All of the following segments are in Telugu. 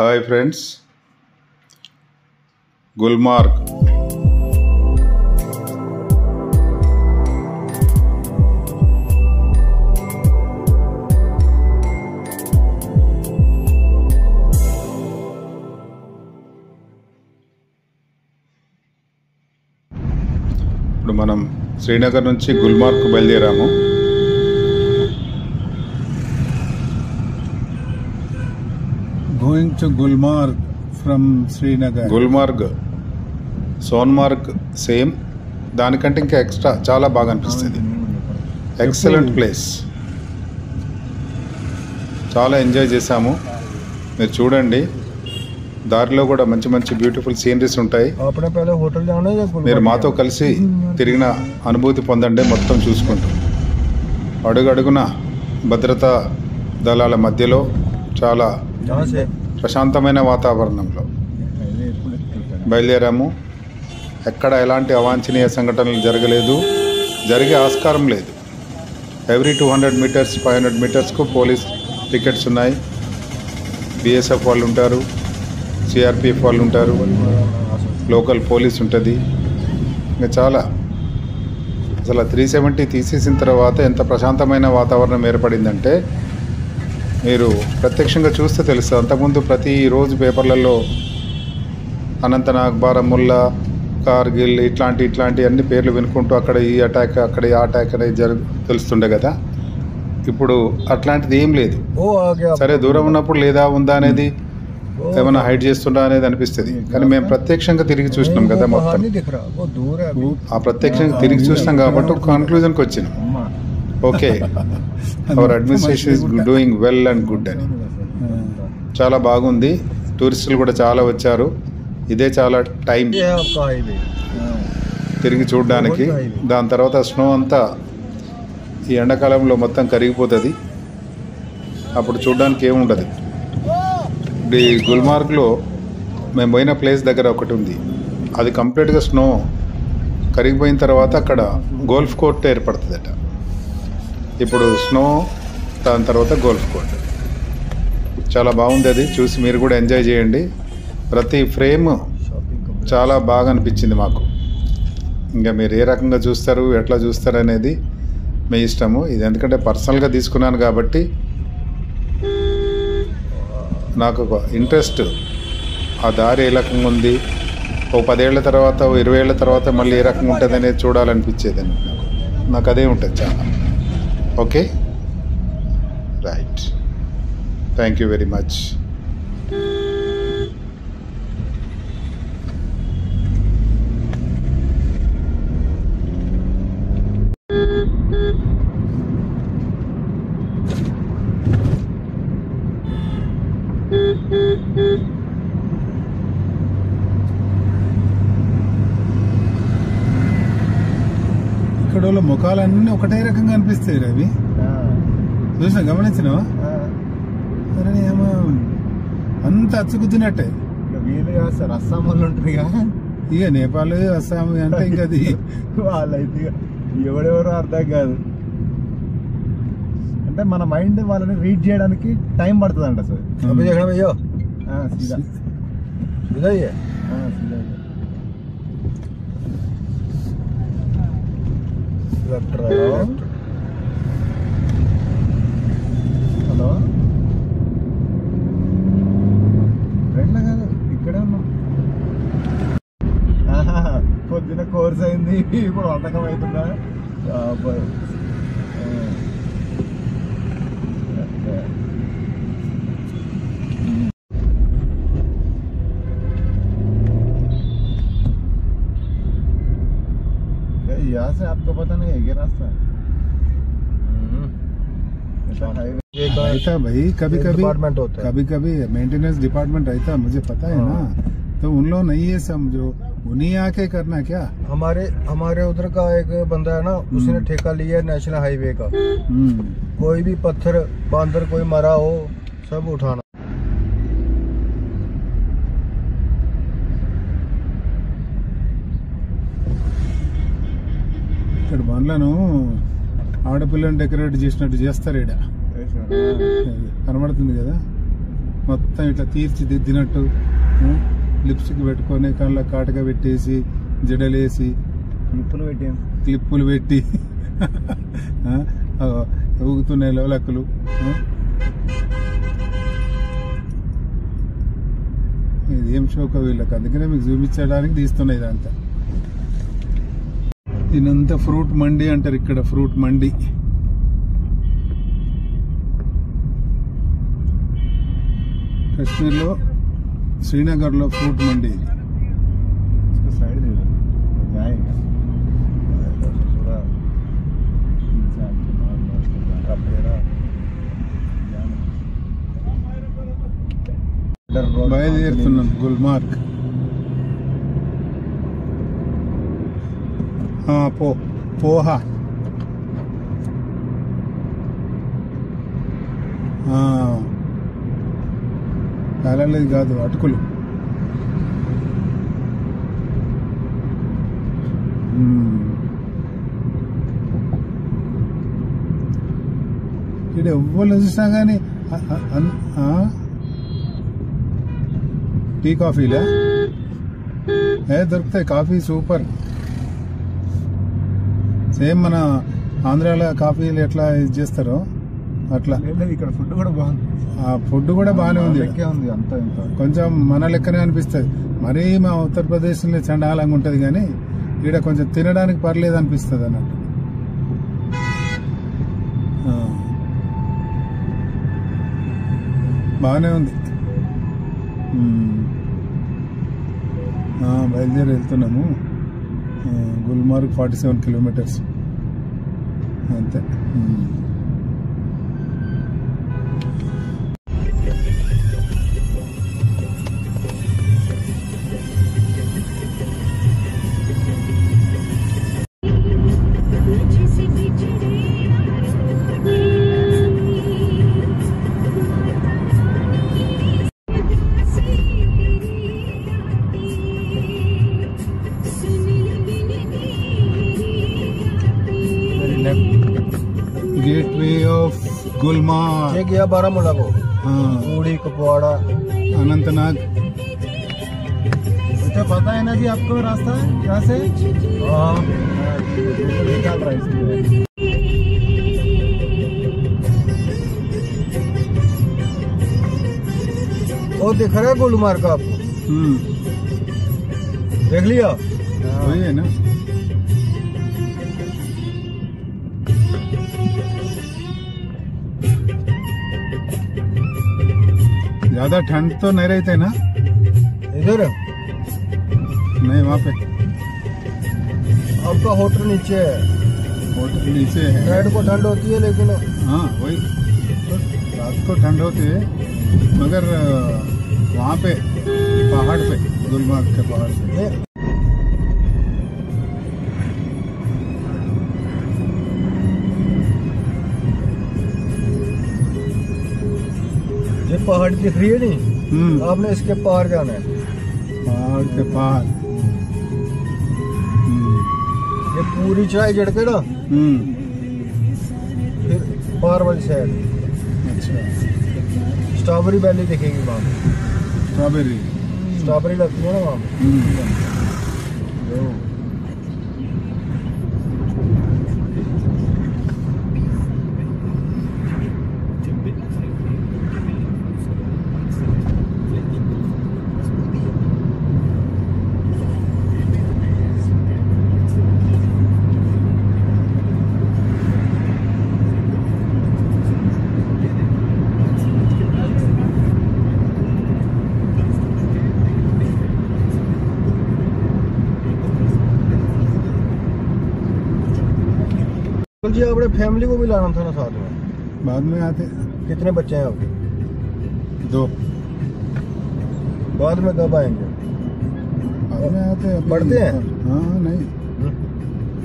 హాయ్ ఫ్రెండ్స్, గుల్మార్గ్ ఇప్పుడు మనం శ్రీనగర్ నుంచి గుల్మార్గ్ బయలుదేరాము. Going to Gulmarg from Srinagar. Gulmarg Sonmarg same, దానికంటే ఇంకా ఎక్స్ట్రా చాలా బాగా అనిపిస్తుంది. ఎక్సలెంట్ ప్లేస్, చాలా ఎంజాయ్ చేశాము. మీరు చూడండి, దారిలో కూడా మంచి మంచి బ్యూటిఫుల్ సీనరీస్ ఉంటాయి. మీరు మాతో కలిసి తిరిగిన అనుభూతి పొందండి. మొత్తం చూసుకుంటూ అడుగడుగున భద్రతా దళాల మధ్యలో చాలా ప్రశాంతమైన వాతావరణంలో బయలుదేరాము. ఎక్కడ ఎలాంటి అవాంఛనీయ సంఘటనలు జరగలేదు, జరిగే ఆస్కారం లేదు. ఎవ్రీ 200 మీటర్స్ 500 మీటర్స్కు పోలీస్ పికెట్స్ ఉన్నాయి. బిఎస్ఎఫ్ వాళ్ళు ఉంటారు, సిఆర్పిఎఫ్ వాళ్ళు ఉంటారు, లోకల్ పోలీస్ ఉంటుంది. ఇంకా చాలా అసలు 370 తీసేసిన తర్వాత ఎంత ప్రశాంతమైన వాతావరణం ఏర్పడిందంటే మీరు ప్రత్యక్షంగా చూస్తే తెలుస్తుంది. అంతకుముందు ప్రతిరోజు పేపర్లలో అనంతనాగ్, బారాముల్లా, కార్గిల్ ఇట్లాంటి అన్ని పేర్లు వినుకుంటూ అక్కడ ఈ అటాక్, అక్కడ ఈ అటాక్ అనేది తెలుస్తుండే కదా. ఇప్పుడు అట్లాంటిది ఏం లేదు. సరే, దూరం ఉన్నప్పుడు లేదా ఉందా అనేది, ఏమైనా హైడ్ చేస్తుందా అనేది అనిపిస్తుంది. కానీ మేము ప్రత్యక్షంగా తిరిగి చూసినాం కదా, మొత్తం ఆ ప్రత్యక్షంగా తిరిగి చూసినాం కాబట్టి ఒక కన్క్లూజన్కి వచ్చినాం. Okay, our administration is doing well and good అని. చాలా బాగుంది. టూరిస్టులు కూడా చాలా వచ్చారు. ఇదే చాలా టైం తిరిగి చూడడానికి. దాని తర్వాత స్నో అంతా ఈ ఎండాకాలంలో మొత్తం కరిగిపోతుంది. అప్పుడు చూడడానికి ఏముండదు. ఇప్పుడు ఈ గుల్మార్గ్లో మేము పోయిన ప్లేస్ దగ్గర ఒకటి ఉంది. అది కంప్లీట్గా స్నో కరిగిపోయిన తర్వాత అక్కడ గోల్ఫ్ కోర్ట్ ఏర్పడుతుందట. ఇప్పుడు స్నో, దాని తర్వాత గోల్ఫ్ కోర్ట్. చాలా బాగుంది. అది చూసి మీరు కూడా ఎంజాయ్ చేయండి. ప్రతి ఫ్రేమ్ చాలా బాగా అనిపించింది మాకు. ఇంకా మీరు ఏ రకంగా చూస్తారు, ఎట్లా చూస్తారు అనేది మీ ఇష్టము. ఇది ఎందుకంటే పర్సనల్గా తీసుకున్నాను కాబట్టి నాకు ఒక ఇంట్రెస్ట్. ఆ దారి ఏ రకంగా ఉంది, ఓ 10 ఏళ్ల తర్వాత, ఓ 20 ఏళ్ల తర్వాత మళ్ళీ ఏ రకంగా ఉంటుంది అనేది చూడాలనిపించేది. నాకు అదే ఉంటుంది చాలా. Okay, right. Thank you very much. ఇక్కడ వాళ్ళ ముఖాలన్నీ ఒకటే రకంగా అనిపిస్తాయి. రవి చూసినా, గమనించినావా? అరే ఏమో అంత అచ్చుకుద్దినట్టే. వీళ్ళు కాదు సార్, అస్సాం వాళ్ళు ఉంటుంది కదా. ఇక నేపాల్, అస్సాం అంటే ఇంకా అది వాళ్ళైతే ఎవడెవరో అర్థం కాదు. అంటే మన మైండ్ వాళ్ళని రీడ్ చేయడానికి టైం పడుతుంది అంట సార్. హలో, రెండా కాదు, ఇక్కడే ఉన్నాం. పొద్దున కోర్స్ అయింది, ఇప్పుడు వంటకం అవుతుందా? यहाँ से आपको पता नहीं है क्या रास्ता? रहता भाई, कभी कभी डिपार्टमेंट होता है, कभी कभी मेंटेनेंस डिपार्टमेंट रहता है, मुझे पता है ना. तो उन लोग नहीं है समझो, उन्हीं आके करना क्या. हमारे उधर का एक बंदा है ना, उसने ठेका लिया नेशनल हाईवे का. कोई भी पत्थर बांदर कोई मरा हो सब उठाना. ఇక్కడ బండ్లను ఆడపిల్లని డెకరేట్ చేసినట్టు చేస్తారు. ఈడ కనబడుతుంది కదా. మొత్తం ఇట్లా తీర్చిదిద్దినట్టు లిప్స్టిక్ పెట్టుకొని కళ్ళ కాటుగా పెట్టేసి జడలేసి క్లిప్పులు పెట్టి ఊగుతున్నాయి లవలక్కలు. ఇది ఏం షోక వీళ్ళకి, అందుకనే మీకు చూపించడానికి తీస్తున్నాయి ఇదంతా. దీనంతా ఫ్రూట్ మండి అంటారు ఇక్కడ, ఫ్రూట్ మండి. కశ్మీర్లో శ్రీనగర్లో ఫ్రూట్ మండి ఇది. బయలుదేరుతున్నాం గుల్మార్గ్. పోహా కాలేదు కాదు, అటుకులు. ఇక్కడ ఎవ్వరు చూసినా కానీ టీ కాఫీలా దొరుకుతాయి. Coffee super. సేమ్ మన ఆంధ్రాలో కాఫీలు ఎట్లా ఇది చేస్తారో అట్లా ఇక్కడ ఫుడ్ కూడా బాగుంది. ఫుడ్ కూడా బాగానే ఉంది. అంత కొంచెం మన లెక్కనే అనిపిస్తుంది. మరీ మా ఉత్తరప్రదేశ్లో చండాలంగా ఉంటుంది, కానీ ఇక్కడ కొంచెం తినడానికి పర్లేదు అనిపిస్తుంది అన్నట్టు. బాగానే ఉంది. బయలుదేరి వెళ్తున్నాము. గుల్మార్గ్ 47 కిలోమీటర్స్ అంతే. Gateway of Gulmarg. ये गया बारामूला को। पूरी कुपवाड़ा अनंतनाग। अच्छा पता है ना जी आपको रास्ता यहाँ से? वो दिख रहा है गुलमार्ग का आपको? देख लिया? वही है ना। ज्यादा ठंड तो नहीं रहते ना इधर? नहीं, वहाँ पे आपका होटल नीचे है। होटल नीचे है। रात को ठंड होती है लेकिन हाँ वही, रात को ठंड होती है, मगर वहाँ पे पहाड़ पे, गुलमार्ग के पहाड़ पे। ये पहाड़ दिख रही है नहीं, आपने इसके पार जाना है। पहाड़ के पार ये पूरी चढ़ाई चढ़ के ना फिर पार वाली साइड अच्छा स्ट्रॉबेरी वैली दिखेगी वहाँ पे। स्ट्रॉबेरी लगती है ना वहाँ पे। जी अपने फैमिली को भी लाना था ना साथ में? बाद में आते। कितने बच्चे हैं आपके? 2। बाद में कब आएंगे? बाद में आते। पढ़ते हैं? हाँ नहीं,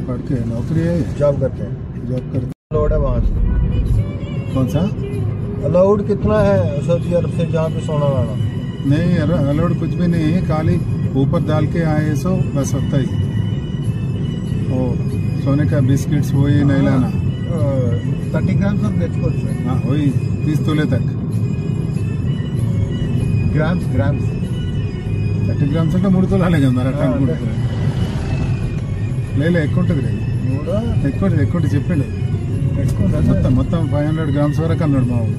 पढ़ के नौकरी है, जॉब करते हैं। जॉब करते। अलाउड है वहाँ से? कौन सा अलाउड कितना है सऊदी अरब से जहाँ पे सोना लाना? नहीं, अलाउड कुछ भी नहीं है, खाली ऊपर डाल के आए सो बस होता ही। ओ सोने का बिस्किट्स वही नहीं लाना। 30 ग्राम सब बेच को। हाँ वही 30 तोले तक। గ్రామ్స్ 30 గ్రామ్స్ అంటే 3 తులాలే కదా మరి అట్లా అనుకుంటే. లేదు ఎక్కువ ఉంటుంది ఎక్కువ చెప్పిండు. మొత్తం 500 గ్రామ్స్ వరకు అన్నాడు మా ఊరు.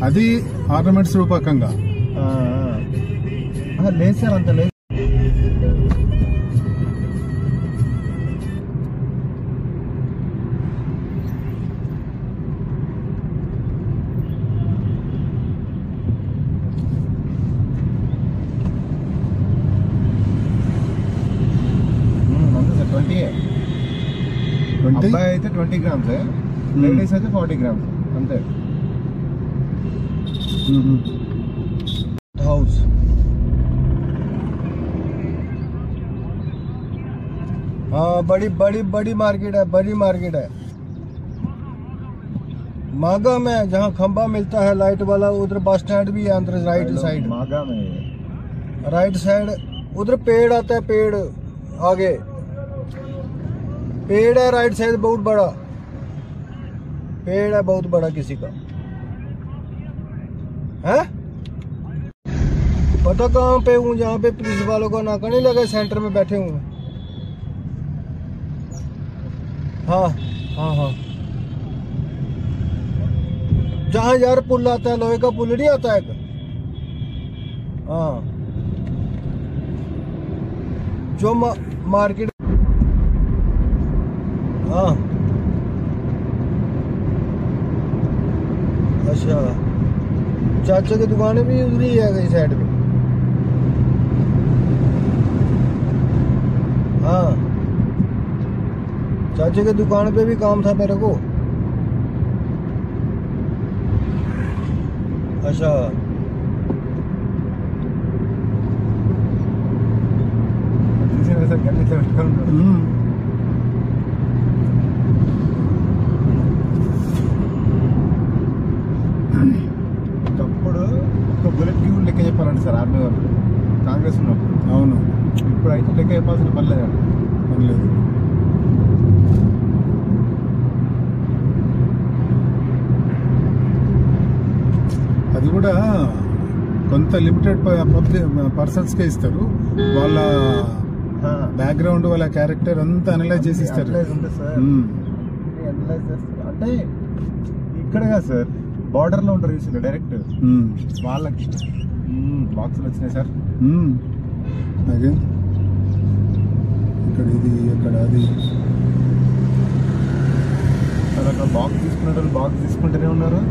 అది ఆర్నమెంట్స్ రూపకంగా లేదు సార్, అంత లేదు. అబ్బాయి అయితే 20 గ్రామ్స్, లేడీస్ అయితే 40 గ్రామ్స్ అంతే. हाउस हाँ, बड़ी मार्केट है, बड़ी मार्केट है। मागा में जहाँ खंबा मिलता है लाइट वाला, उधर बस स्टैंड भी है अंदर राइट साइड। मागा में राइट साइड उधर पेड़ आता है, पेड़ आगे पेड़ है राइट साइड, बहुत बड़ा पेड़ है, बहुत बड़ा किसी का है। पता कहाँ पे हूँ, जहाँ पे पुलिस वालों का नाका नहीं लगा, सेंटर में बैठे हूँ। हाँ जहाँ यार पुल आता है, लोहे का पुल नहीं आता है। हाँ जो मार्केट, हाँ अच्छा, चाचा की दुकानें भी उधर ही है कई साइड में। हाँ चाचा की दुकान पे भी काम था मेरे को। अच्छा ఒకప్పుడు ఒక బుల్లెట్ కి లెక్క చెప్పాలండి సార్ ఆర్మీ వాళ్ళు, కాంగ్రెస్ ఉన్నప్పుడు. అవును, ఇప్పుడు అయితే లెక్క చెప్పాల్సిన పని లేదు. అది కూడా కొంత లిమిటెడ్ పర్సన్స్ కే ఇస్తారు. వాళ్ళ బ్యాక్గ్రౌండ్, వాళ్ళ క్యారెక్టర్ అంతా అనలైజ్ చేసి ఇస్తారు. అంటే ఇక్కడ కాదు సార్, బార్డర్ లో ఉంటారు చూసింది డైరెక్ట్ వాళ్ళకి బాక్సులు వచ్చినాయి సార్. అదే ఇక్కడ ఇది, ఇక్కడ అది, అక్కడ బాక్స్ తీసుకునే వాళ్ళు బాక్స్ తీసుకుంటూనే ఉన్నారు.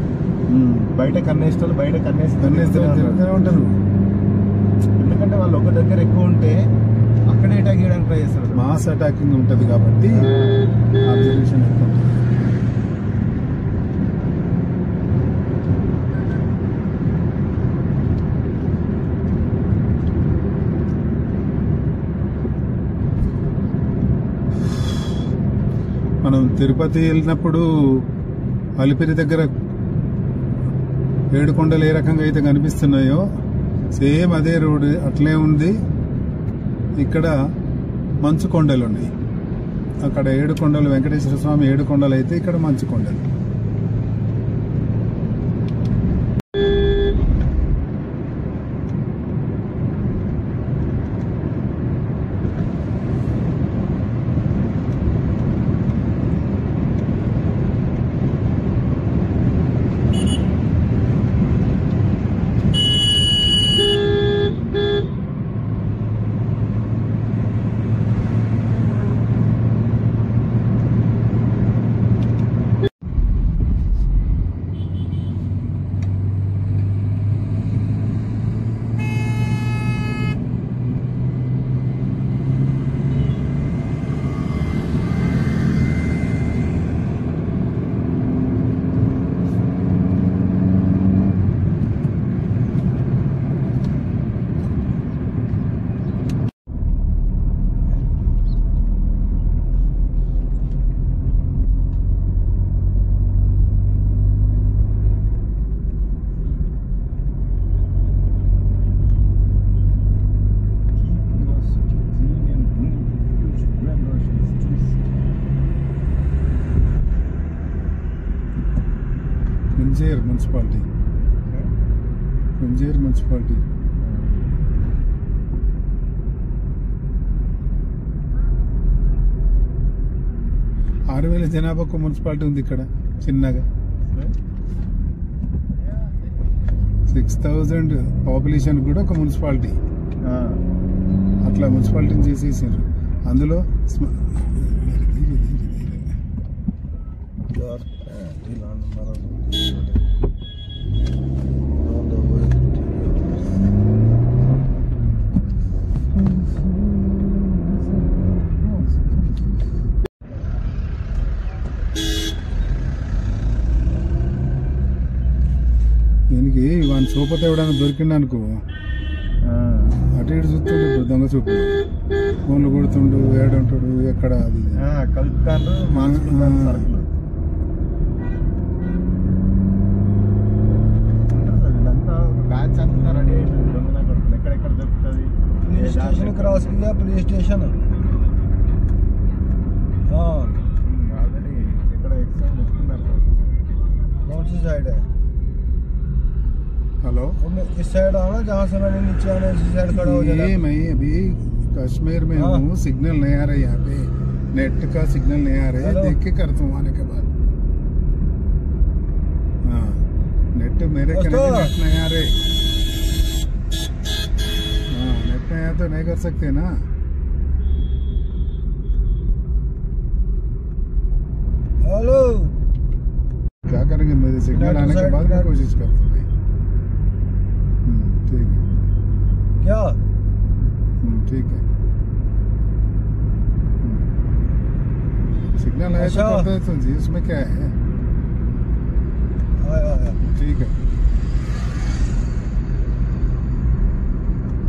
బయట కన్నేసిన వాళ్ళు బయట కన్నేస్తూనే ఉంటారు. ఎందుకంటే వాళ్ళు ఒక దగ్గర ఎక్కువ ఉంటే అక్కడే అటాక్ చేయడానికి ట్రై చేస్తారు. మాస్ అటాకింగ్ ఉంటుంది కాబట్టి అబ్జర్వేషన్ ఎక్కువ ఉంటుంది. మనం తిరుపతి వెళ్ళినప్పుడు అలిపిరి దగ్గర 7 కొండలు ఏ రకంగా అయితే కనిపిస్తున్నాయో సేమ్ అదే రోడ్ అట్లే ఉంది. ఇక్కడ మంచు కొండలు ఉన్నాయి. అక్కడ 7 కొండలు, వెంకటేశ్వర స్వామి 7 కొండలు అయితే ఇక్కడ మంచు కొండలు. Municipality Kunjeru municipality. ఆరు వేల జనాభాకు మున్సిపాలిటీ ఉంది ఇక్కడ చిన్నగా. 6,000 పాపులేషన్ కూడా ఒక మున్సిపాలిటీ. అట్లా మున్సిపాలిటీని చేసేసారు. అందులో దీనికి వాని చూపత ఎవడన్నా దొరికిండు అనుకో, అటు ఇటు చూస్తుండే. ఇప్పుడు దొంగ చూపు ఫోన్లు కొడుతుండు, ఏడుంటాడు, ఎక్కడ అది కలుపుతాను మార్చుకుంటాను సరుకులు. వీళ్ళంతా బ్యాచ్ అంతా రెడీ అయిపోయింది. దొంగన కొడుకులు ఎక్కడెక్కడ దొరుకుతుంది. पुलिस स्टेशन क्रॉस किया, पुलिस स्टेशन ఆల్రెడీ ఇక్కడ ఎగ్జామ్ చెప్తున్నారు. कौन सी साइड है? हेलो, इस साइड आना जहाँ से मैंने नीचे आना, इसी साइड खड़ा हो जाना। ये मैं अभी कश्मीर में हूँ, सिग्नल नहीं आ रहा यहाँ पे, नेट का सिग्नल नहीं आ रहा है, देख के करता हूँ आने के बाद। हाँ, नेट मेरे कनेक्शन नेट नहीं आ रहे। हाँ, नेट नहीं आया तो नहीं कर सकते ना। हेलो, क्या करेंगे, मेरे सिग्नल आने के बाद मैं कोशिश करता हूँ भाई। ठीक है, क्या ठीक है। सिग्नल आया तो अच्छा। करते हैं तो जी, उसमें क्या है। आया आया। ठीक है,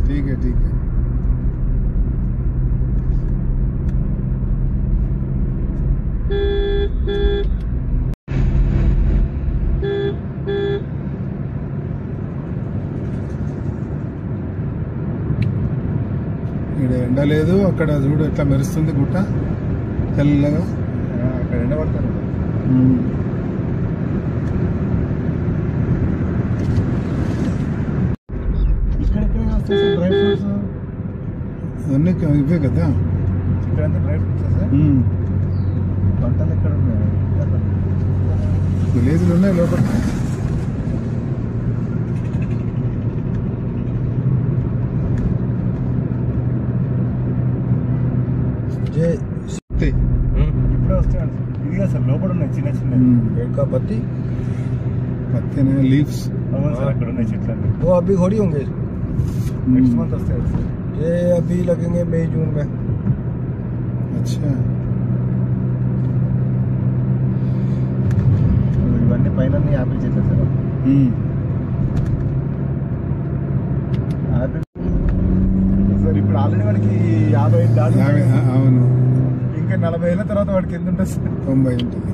ठीक है, ठीक है। ఇక్కడ ఎండ లేదు, అక్కడ చూడు ఎట్లా మెరుస్తుంది గుట్ట తెల్లగా. అక్కడ ఎండబడతారు. ఇక్కడెక్కడ వస్తాయి సార్ డ్రై ఫ్రూట్స్? అన్నీ ఇవే కదా. ఇక్కడంతా డ్రై ఫ్రూట్స్ సార్. పంటలు ఎక్కడ ఉన్నాయి? విలేజ్లు ఉన్నాయి లోపల. ఇప్పుడే వస్తాయి ఇదిగా సార్, లోపల ఉన్నాయి చిన్న చిన్న का पत्ती పత్తి లీవ్స్. అవును సార్, అక్కడ ఉన్నాయి చెట్లన్నీ. वो अभी थोड़ी होंगे, నెక్స్ట్ మంత్ వస్తాయి సార్. ये अभी लगेंगे मई जून में। अच्छा, ఇవన్నీ పైన యాపిల్ చెట్లు సార్. యాపిల్ సార్ ఇప్పుడు ఆల్రెడీ వాడికి 50 దాటి అవును, ఇంకా 40 ఏళ్ళ తర్వాత వాడికి ఎంత ఉంటుంది సార్? 90 ఉంటుంది.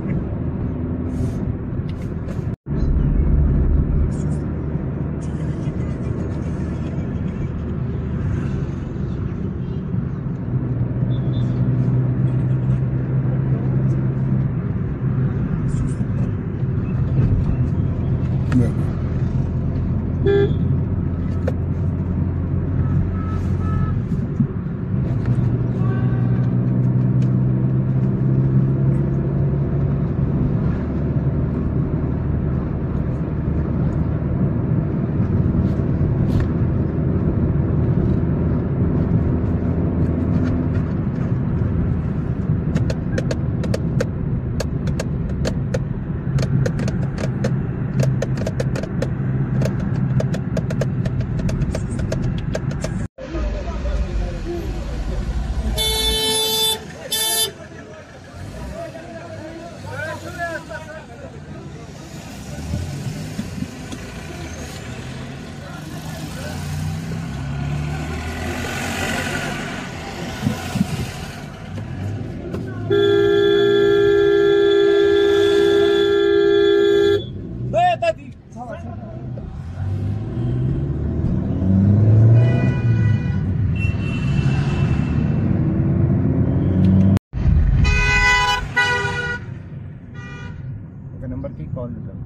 ఒక నెంబర్కి కాల్ చేద్దాం.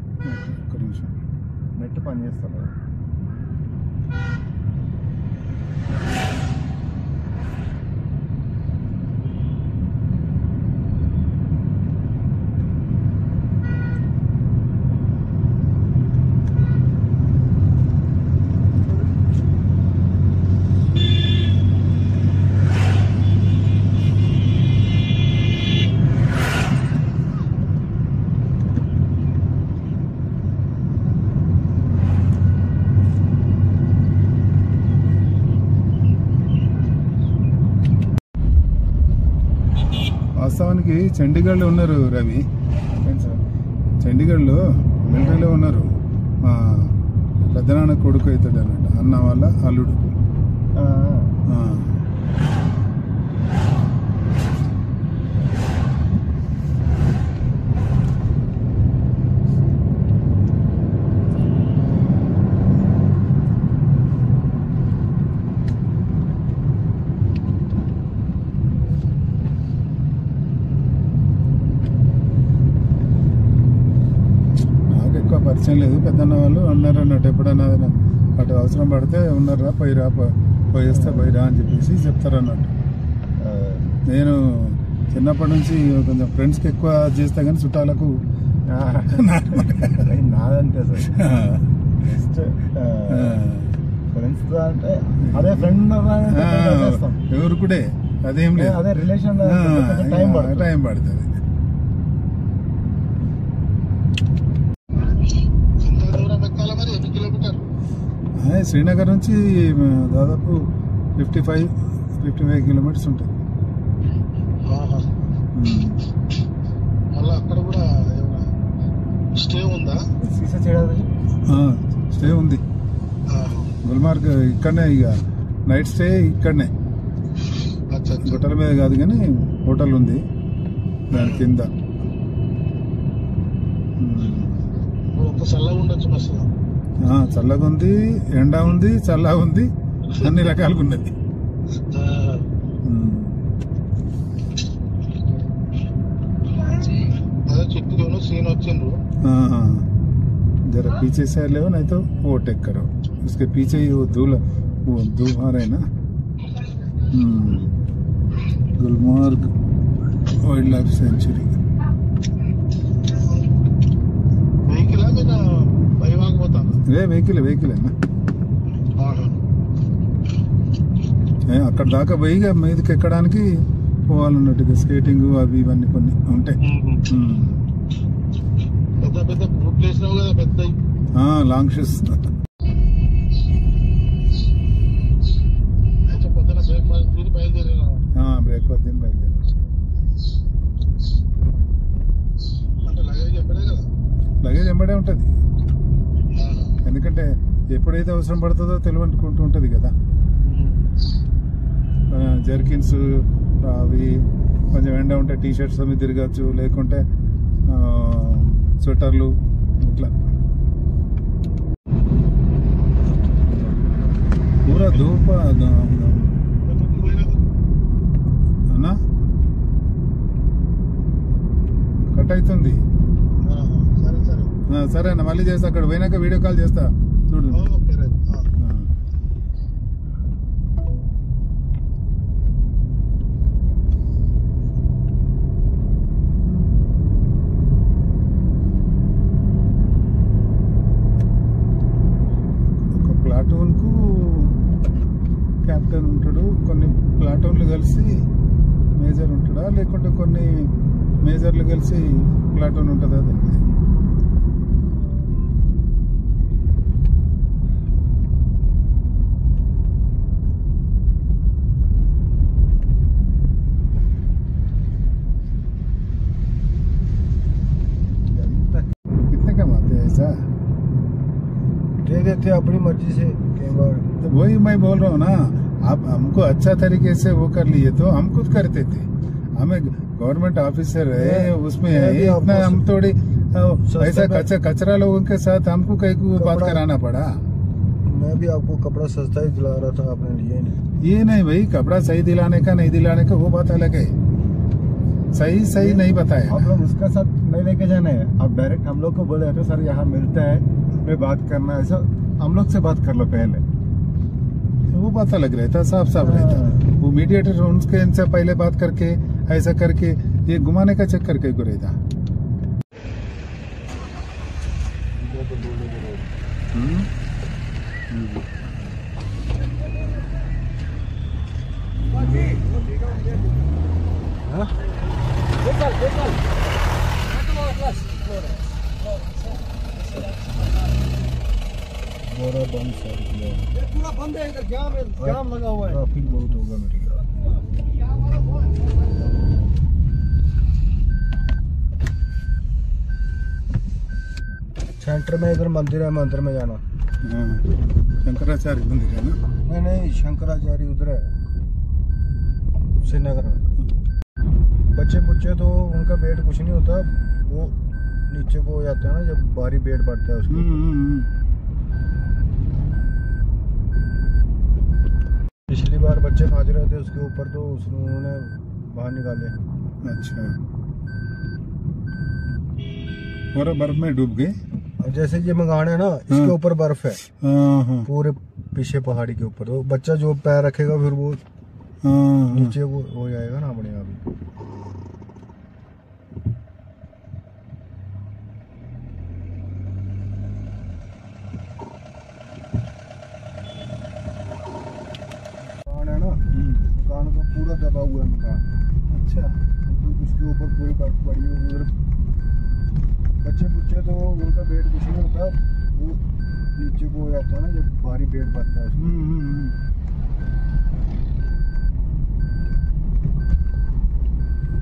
ఒక్క నిమిషం. నెట్ పని చేస్తాను. వాస్తవానికి చండీగఢ్లో ఉన్నారు రవి, చండీగఢ్లో మిలిటరీలో ఉన్నారు. మా పెద్దనాన్న కొడుకు అవుతాడు అన్నట్టు, అన్న వాళ్ళ అల్లుడు. పరిచయం లేదు, పెద్దన్న వాళ్ళు అన్నారు అన్నట్టు. ఎప్పుడన్నా అటు అవసరం పడితే ఉన్నారా పోయిరా, పోయేస్తే పోయిరా అని చెప్పేసి చెప్తారు అన్నట్టు. నేను చిన్నప్పటి నుంచి కొంచెం ఫ్రెండ్స్కి ఎక్కువ చేస్తా కానీ చుట్టాలకు నాదంతే ఫ్రెండ్స్ అంటే అదే ఫ్రెండ్ ఎవరు కూడా అదేం లేదు, అదే రిలేషన్ టైం పడుతుంది. శ్రీనగర్ నుంచి దాదాపు 55 కిలోమీటర్స్ ఉంటుంది. స్టే ఉంది గుల్మార్గ్ ఇక్కడనే, ఇక నైట్ స్టే ఇక్కడనే, హోటల్ మీద కాదు కానీ హోటల్ ఉంది దాని కింద. చల్లగా ఉంది, ఎండ ఉంది, చల్లగా ఉంది, అన్ని రకాలుగా ఉన్నది. जरा पीछे से ले नहीं तो ओवरटेक करो, उसके पीछे ही वो धूल है ना। Gulmarg wild life sanctuary vehicle అయినా అక్కడ దాకా పోయిగా మీదకి ఎక్కడానికి పోవాలన్నట్టుగా స్కేటింగ్ అవి ఇవన్నీ కొన్ని ఉంటాయి. లాంగ్ షూస్ బ్రేక్ఫాస్ట్ తిని బయలుదేరి. లగేజ్ వెంబడే ఉంటుంది, ఎందుకంటే ఎప్పుడైతే అవసరం పడుతుందో తెలియనుకుంటూ ఉంటుంది కదా. జర్కిన్స్ అవి కొంచెం ఎండ ఉంటే టీ షర్ట్స్ అవి తిరగచ్చు, లేకుంటే స్వెటర్లు ఇట్లా. పూరా ధూప అన్నా కట్ అవుతుంది. సరే అన్న, మళ్ళీ చేస్తా, అక్కడ పోయినాక వీడియో కాల్ చేస్తా చూడు. ఒక ప్లాటూన్ కు కెప్టెన్ ఉంటాడు, కొన్ని ప్లాటూన్లు కలిసి మేజర్ ఉంటాడా, లేకుంటే కొన్ని మేజర్లు కలిసి ప్లాటూన్ ఉంటుందా తెలియదు. दे देते अपनी मर्जी से कई बार। तो वही मैं बोल रहा हूँ ना, आप हमको अच्छा तरीके से वो कर लिए तो हम खुद करते थे। हमें गवर्नमेंट ऑफिसर है, उसमें है, इतना हम थोड़ी ऐसा कचरा लोगों के साथ हमको कहीं को बात कराना पड़ा। मैं भी आपको कपड़ा सस्ता ही दिला रहा था, आपने लिए नहीं। ये नहीं भाई, कपड़ा सही दिलाने का नहीं दिलाने का वो बात अलग है, सही नहीं बताया। आप लोग उसका साथ नहीं लेके जाना है, आप डायरेक्ट हम लोग को बोले तो सर यहाँ मिलता है, मैं बात करना, ऐसा हम लोग से बात कर लो पहले। वो पता लग रहा था, साफ साफ रहता। वो मीडिएटर उनके इनसे पहले बात करके ऐसा करके ये घुमाने का चक्कर कहीं को रहता। पूरा बंद है इधर, जाम लगा हुआ है। ट्रैफिक बहुत होगा मेरे ख्याल। सेंटर में इधर मंदिर है, मंदिर में जाना। शंकराचार्य मंदिर है ना? नहीं नहीं, शंकराचार्य उधर है श्रीनगर में। बच्चे बुच्चे तो उनका वेट कुछ नहीं होता, वो नीचे को हो जाते हैं ना जब भारी वेट बढ़ता है उसके। पिछली बार बच्चे नाच रहे थे उसके ऊपर, तो उन्होंने बाहर निकाले। अच्छा, और बर्फ में डूब गए। जैसे ये मकान है ना, इसके ऊपर बर्फ है पूरे पूरे पीछे पहाड़ी के ऊपर। तो बच्चा जो पैर रखेगा फिर वो नीचे वो हो जाएगा ना अपने आप ही। मकान है ना, मकान का पूरा दबा हुआ है मकान। अच्छा, तो उसके ऊपर पूरी बर्फ पड़ी हुई। उधर बच्चे बुच्चे तो उनका वेट कुछ नहीं होता, वो नीचे को हो जाता है ना जब भारी वेट बढ़ता है उसमें।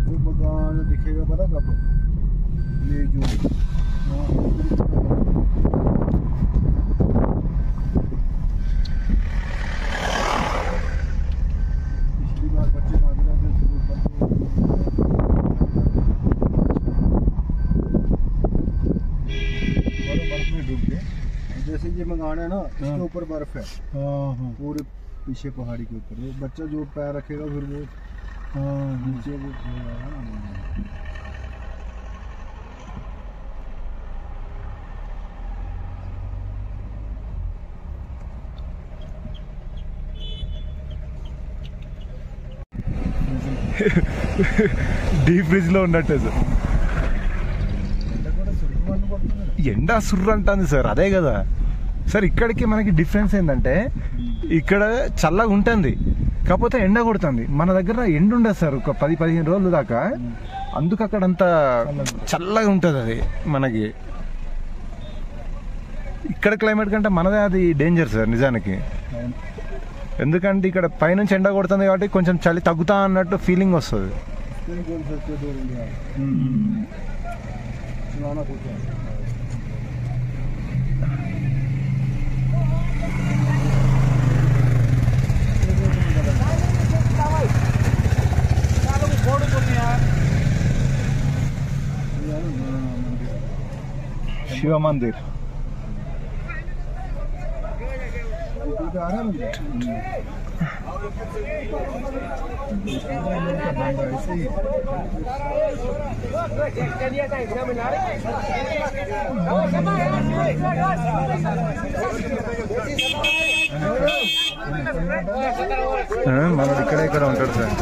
वो मकान दिखेगा पता कब, ये जो पिछली बार बच्चे मांग रहे थे उसके ऊपर, तो बर्फ में डूब गए। जैसे ये मकान है ना, इसके ऊपर बर्फ है पूरे पीछे पहाड़ी के ऊपर। वो बच्चा जो पैर रखेगा फिर वो नीचे वो हो जाएगा ना। డీప్ ఫ్రిడ్జ్ లో ఉన్నట్టే సార్. ఎండ సుర్రు అంటుంది సార్, అదే కదా సార్. ఇక్కడికి మనకి డిఫరెన్స్ ఏంటంటే ఇక్కడ చల్లగా ఉంటుంది, కాకపోతే ఎండ కొడుతుంది. మన దగ్గర ఎండ ఉండదు సార్ ఒక 10-15 రోజుల దాకా. అందుకు అక్కడ అంత చల్లగా ఉంటుంది అది మనకి. ఇక్కడ క్లైమేట్ కంటే మనదే అది డేంజర్ సార్ నిజానికి. ఎందుకంటే ఇక్కడ పైనుంచి ఎండ కొడుతుంది కాబట్టి కొంచెం చలి తగ్గుతా అన్నట్టు ఫీలింగ్ వస్తుంది. శివ మందిర్ మన ఇక్కడ ఉంటాడు సార్.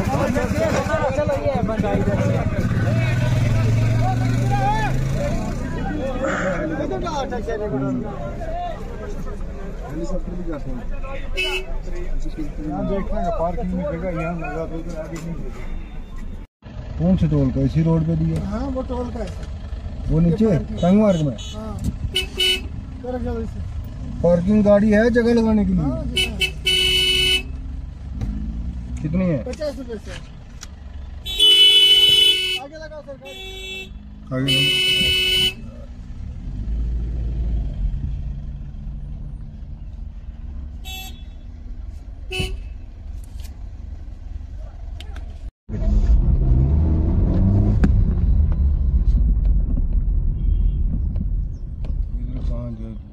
हेलीकॉप्टर भी जाते हैं यहाँ, देखना है पार्किंग में जगह यहाँ लगा दो तो आगे नहीं देते। कौन से टोल का, इसी रोड पे दिया? हाँ वो टोल का है, वो नीचे टंग मार्ग में पार्किंग गाड़ी है जगह लगाने के लिए। कितनी है? 50 रुपए से आगे लगाओ सर गाड़ी। आगे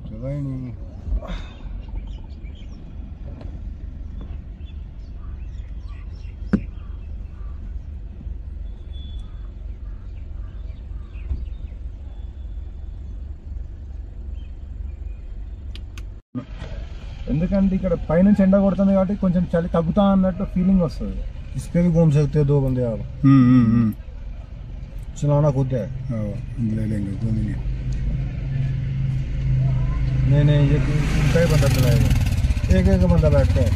जगह ही नहीं। ఎందుకంటే ఇక్కడ పైనుంచి ఎండ కొడుతుంది కాబట్టి కొంచెం చలి తగ్గుతా అన్నట్టు ఫీలింగ్ వస్తుంది. इस पे भी घूम सकते हो 2 बंदे आप, चलाना खुद है। ले लेंगे घूमेंगे। नहीं ये इनका ही बंदा चलाएगा, एक एक बंदा बैठता है।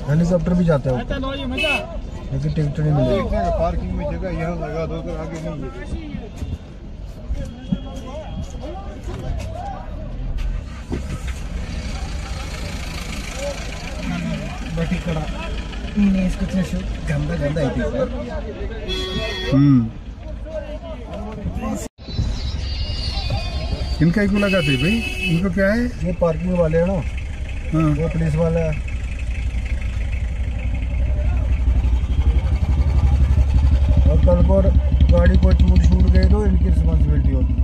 हेलीकॉप्टर भी जाता है लेकिन टिकट नहीं मिलेगी। पार्किंग में जगह यहाँ लगा दो तो आगे नहीं है। బట్ ఇక్కడ నేను వేసుకొచ్చిన షూ గంద అయిపోయింది సార్. इनका ही को लगाते भाई, इनको क्या है? ये पार्किंग वाले हैं ना, वो पुलिस वाला है। और कल को गाड़ी को छूट गई तो इनकी रिस्पॉन्सिबिलिटी होगी।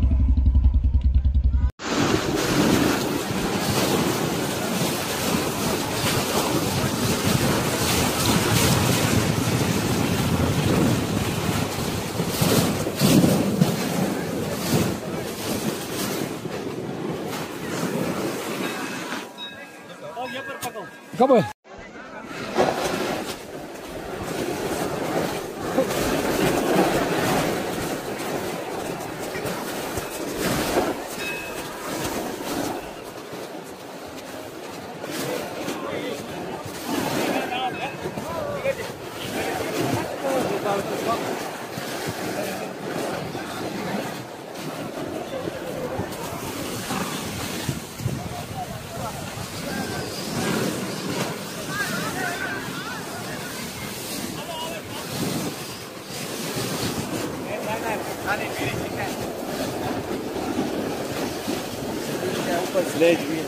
कब है? स्लेज भी है।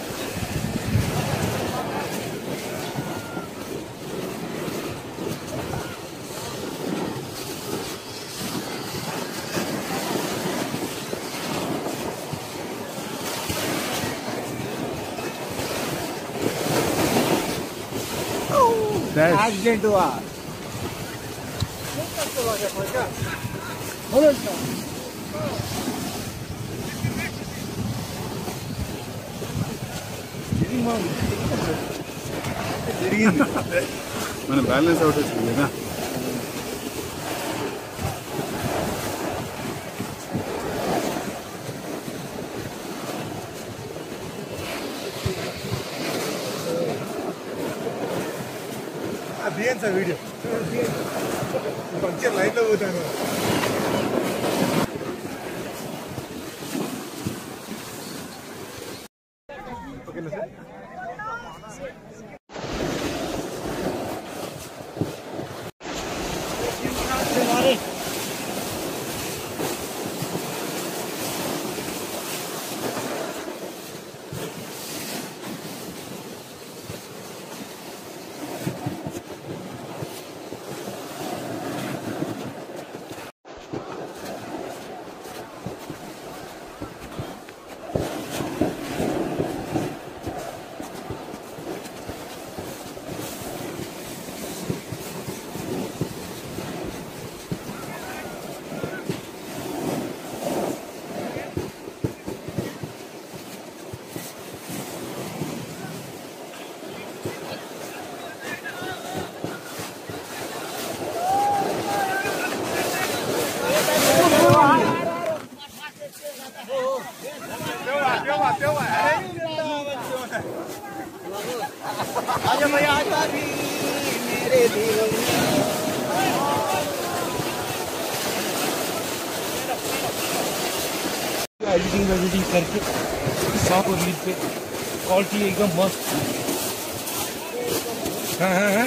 एक्सीडेंट हुआ। మన బ్యాలెన్స్ అవుట్ వచ్చింది కదా. అదేం సార్ వీడియో మంచి లైన్లో పోతాను. एडिटिंग करके साफ और लीड पे क्वालिटी एकदम मस्त। हाँ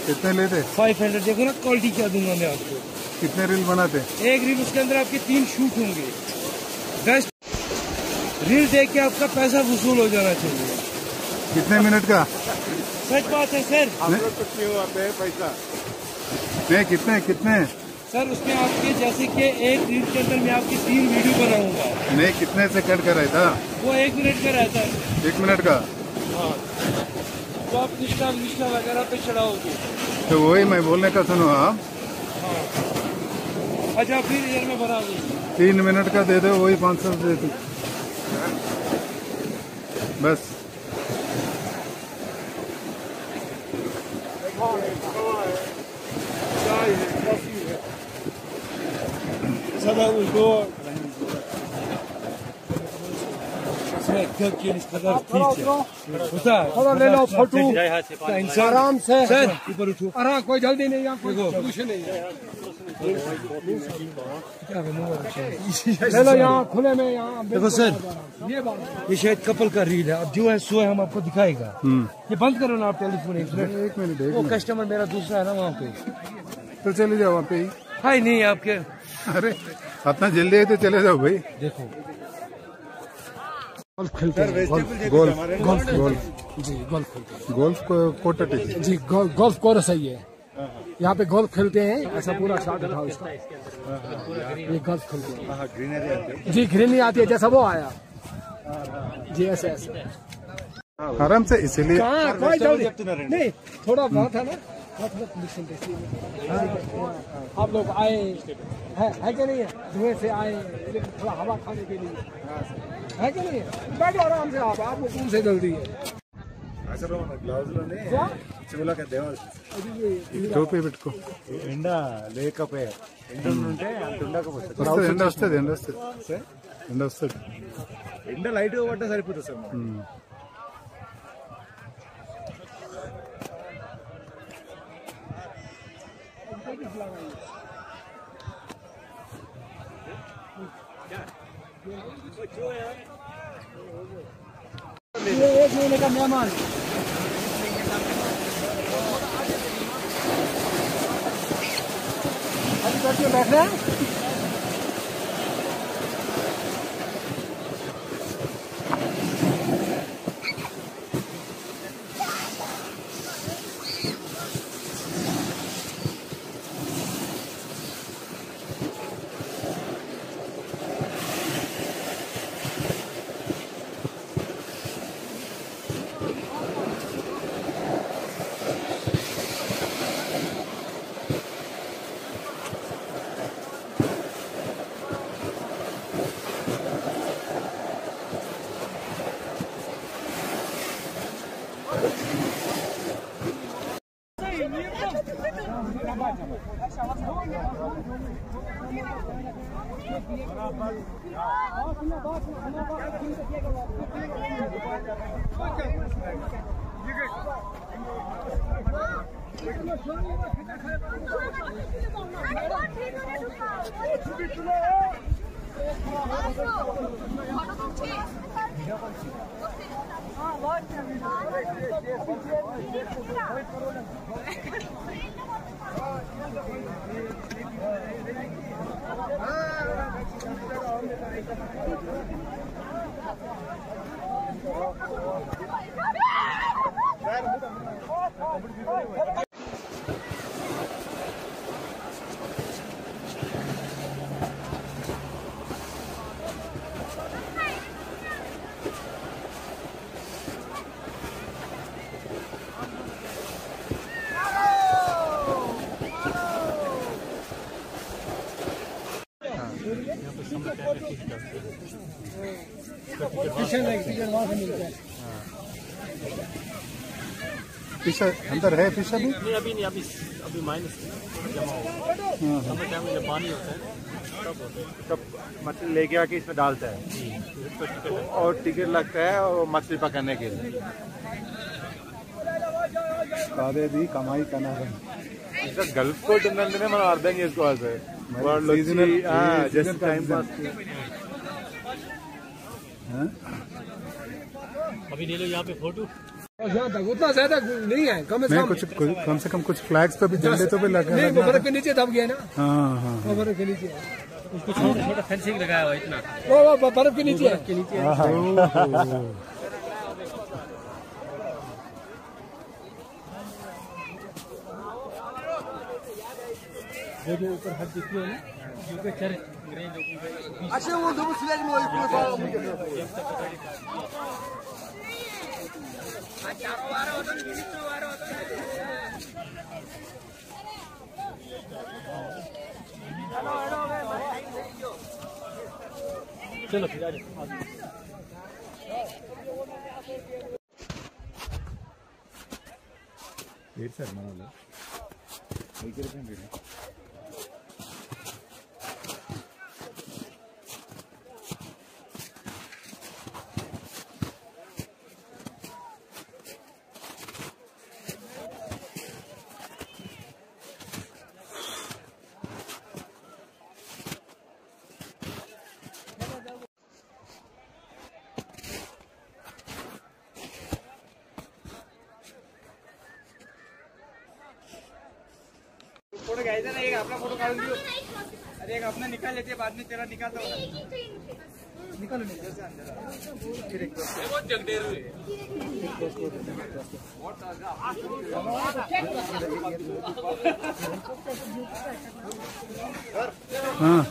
कितने लेते? 500 देखो ना क्वालिटी क्या दूंगा मैं आपको। कितने रील बनाते? एक रील उसके अंदर आपके 3 शूट होंगे। बेस्ट रील देख के आपका पैसा वसूल हो जाना चाहिए। कितने मिनट का? सच बात है सर। पैसा नहीं, कितने कितने सर उसमें आपके जैसे कि एक रील के अंदर मैं आपकी 3 वीडियो बनाऊंगा। नहीं, कितने सेकंड का रहता? वो 1 मिनट का रहता है। 1 मिनट का? हाँ तो आप निष्ठा वगैरह पे चढ़ाओगे तो वही मैं बोलने का सुनो आप। हाँ अच्छा फिर इधर में बना दीजिए। 3 मिनट का दे दो, वही 500 दे दो बस। थोड़ा ले लो फोटो आराम से सर, ऊपर उठो आराम, कोई जल्दी नहीं है, कोई कुछ नहीं है। ले लो यहाँ खुले में, यहाँ देखो सर, ये शायद कपल का रील है। अब जो है सो है, हम आपको दिखाएगा। ये बंद करो ना आप टेलीफोन, एक मिनट। वो कस्टमर मेरा दूसरा है ना वहाँ पे, तो चले जाओ वहाँ पे ही। है नहीं आपके। अरे इतना जल्दी है तो चले जाओ भाई। देखो गोल्फ खेलते हैं, गोल्फ जी गोल्फ खेलते हैं, गोल्फ कोर्ट जी गोल्फ कोर्स है ये। यहाँ पे गोल्फ खेलते हैं, ऐसा पूरा शॉट उठाओ इसका। ये गोल्फ खेलते हैं जी, ग्रीनरी आती है जैसा वो आया जी, ऐसे ऐसे आराम से, इसीलिए कोई जल्दी नहीं, थोड़ा बात है ना, आप लोग आए है कि नहीं है, धुएं से आए, थोड़ा हवा खाने के लिए है कि नहीं है, बैठो आराम से। आपको कौन से जल्दी है? టోపీ పెట్టుకో, ఎండ లేకపోయా, ఎండ ఉంటే అంత ఉండకపోతే ఎండ వస్తుంది ఎండ లైట్ గా పడ్డా సరిపోతుంది సార్. ये 1 महीने का मेहमान अभी बैठ रहे हैं। फिशर अंदर है, फिशर भी नहीं, अभी नहीं, अभी माइनस जमा होगा। समय टाइम में जब पानी होता है तब मछली लेके आके इसमें डालता है और टिकट लगता है और मछली पकड़ने के लिए। కాదేది కమాయి కనాలి ఇంకా గల్ఫ్ కోట్ ఉందంటేనే మనం అర్థం చేసుకోవాలి సార్. వాళ్ళు వచ్చి జస్ట్ టైం పాస్. अभी ले लो यहाँ पे फोटो। यहाँ तक उतना ज्यादा नहीं है, कम से कम कुछ फ्लैग्स तो भी झंडे तो भी लगा नहीं, वो बर्फ के नीचे दब गया ना। हाँ हाँ वो बर्फ के नीचे उसको छोटा छोटा फेंसिंग लगाया हुआ इतना, वो बर्फ के नीचे है। वो जो ऊपर हट दिखती है ना, ऊपर चर अच्छा वो दो स्लैग में चलो फिर सर మన फोटो घ्यायचा नाही, एक आपला फोटो काढून देऊ. अरे एक अपना निकाल लेते, बाद में तेरा निकालता होगा. निकालो नहीं जैसे अंदर फिर एक बहुत जगडेर हुए. हाँ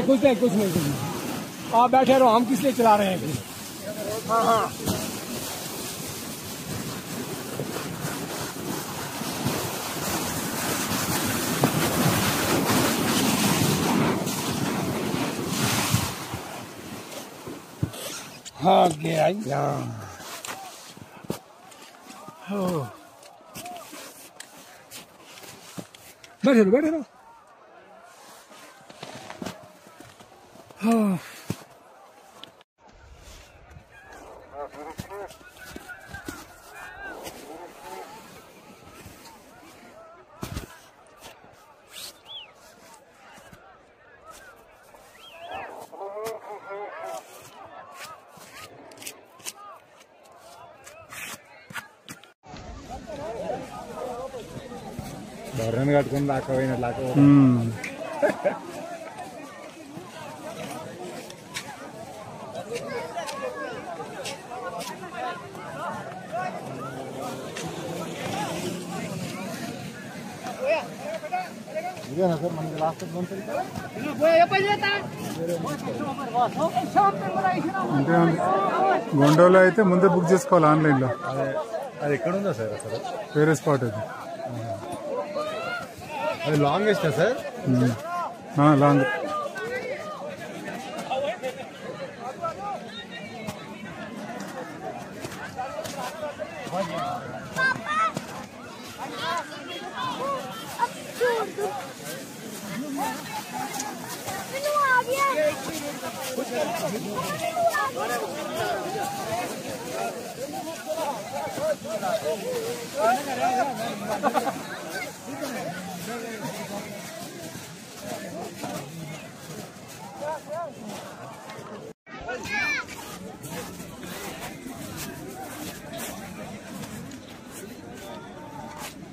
बहुत गया कुछ नहीं आप बैठे रहो, हम किस लिए चला रहे हैं. हाँ हाँ गया बैठे रहो. हाँ బర్రెని కట్టుకుని లాకపోయినట్లాక ఇదేనా సార్ మనకి లాస్ట్ అంటే గొండోలో అయితే ముందే బుక్ చేసుకోవాలి ఆన్లైన్లో. అది ఎక్కడ ఉందా సార్ అసలు? వేరే స్పాట్ అది. అది లాంగెస్టా సార్? లాంగ్.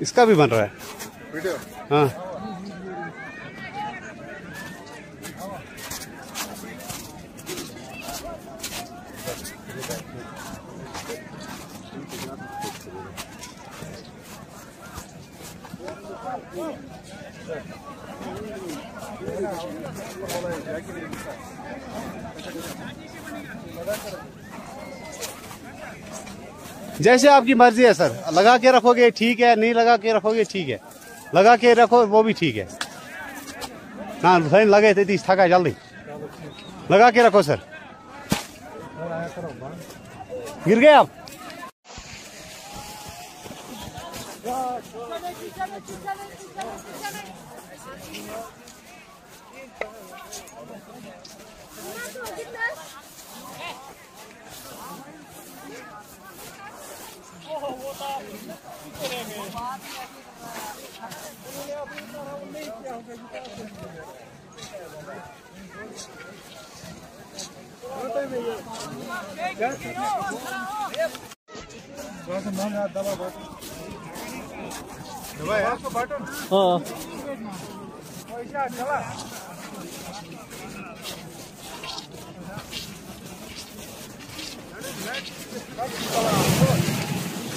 इसका भी बन रहा है वीडियो. हाँ जैसे आपकी मर्जी है सर, लगा के रखोगे ठीक है, नहीं लगा के रखोगे ठीक है, लगा के रखो वो भी ठीक है. हाँ फैन लगे थे तीस थका जल्दी लगा के रखो सर. गिर गए आप.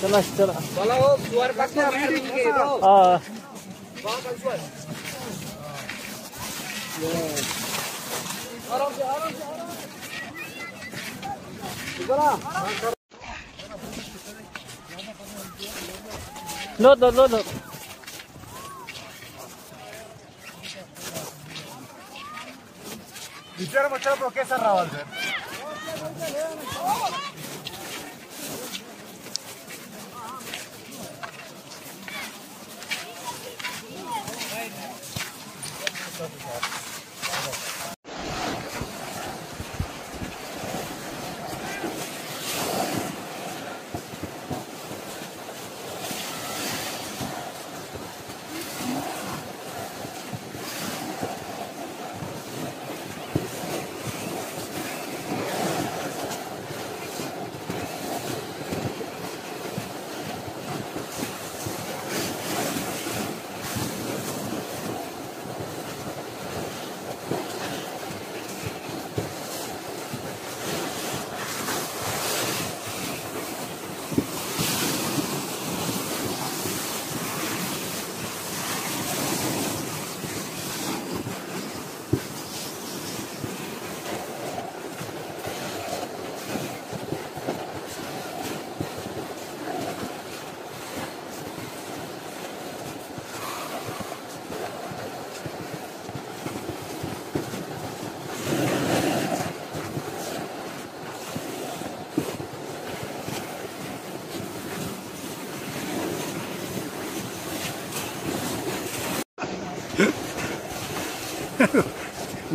चला चला लो लो लो लो విచారం వచ్చినప్పుడు ఒకేసారి రావాలి సార్.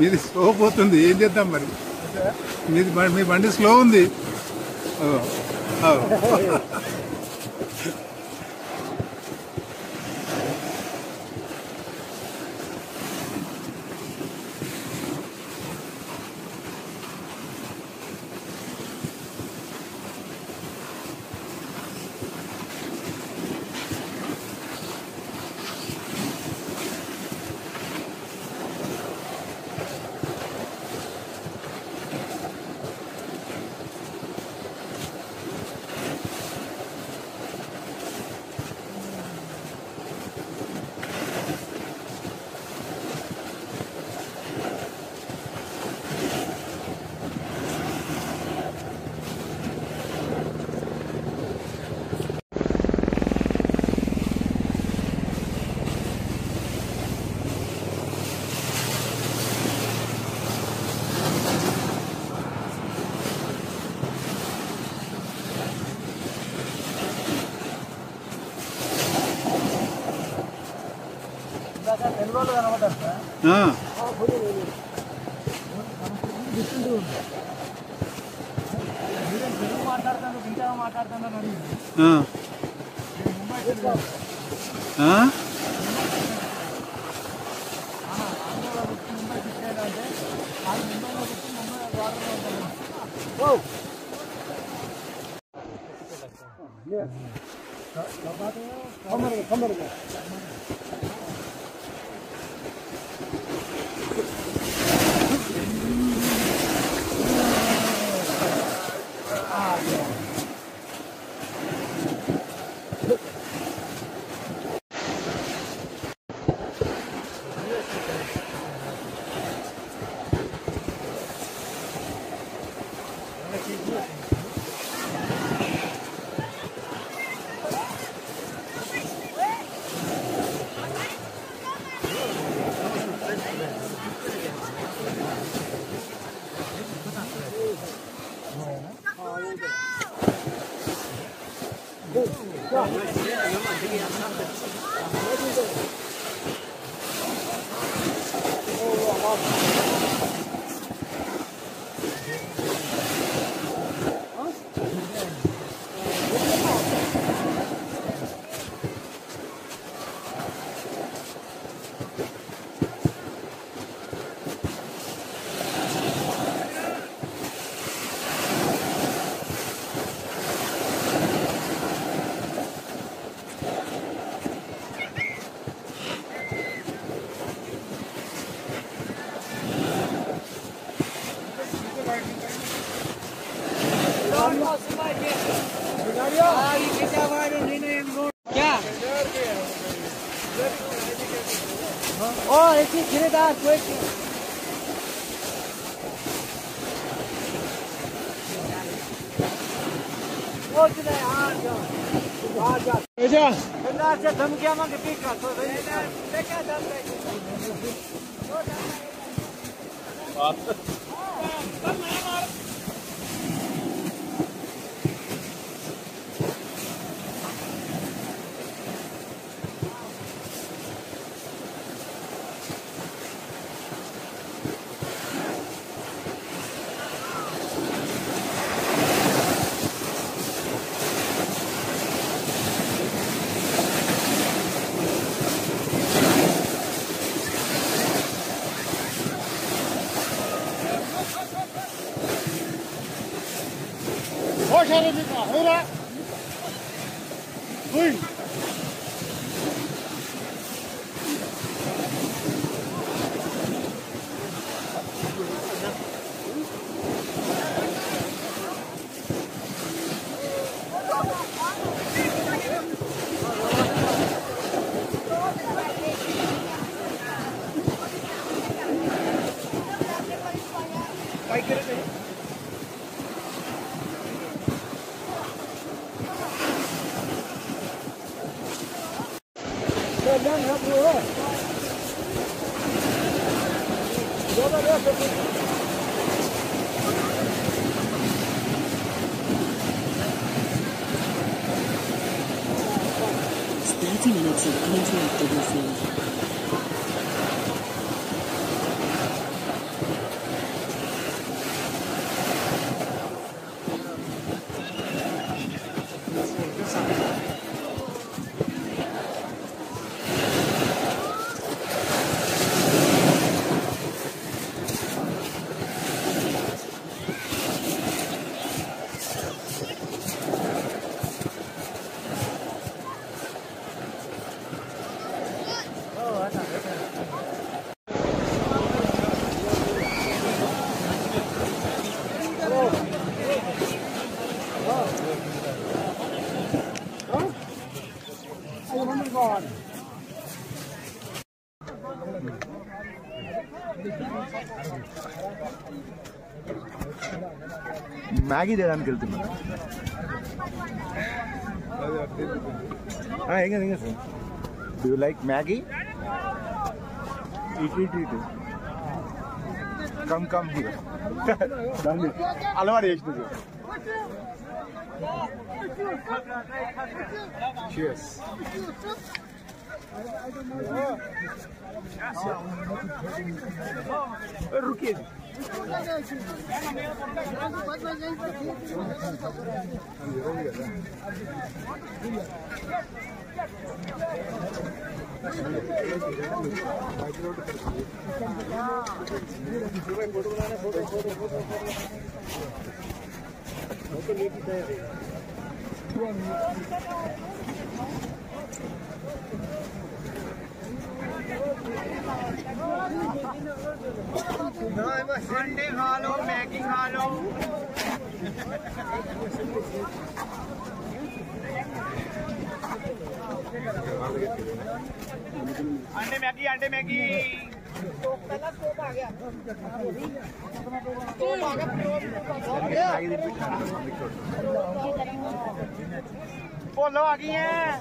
మీది స్లో పోతుంది, ఏం చేద్దాం మరి? మీ బండి స్లో ఉంది. ऐसे खिरेदार कोई से धमकियां मांगे पीक कर तो minutes of uninterrupted listening. Maggi చేయడానికి వెళ్తున్నా డూ యూ లైక్ మ్యాగీ ఇటు కమ్ కమ్ హియర్ దాన్ని అలవాటు చేసినది cheers रुकिए अंडे खा लो, मैगी खा लो। अंडे मैगी तो पहला स्कोप आ गया। पोलो आ गई है,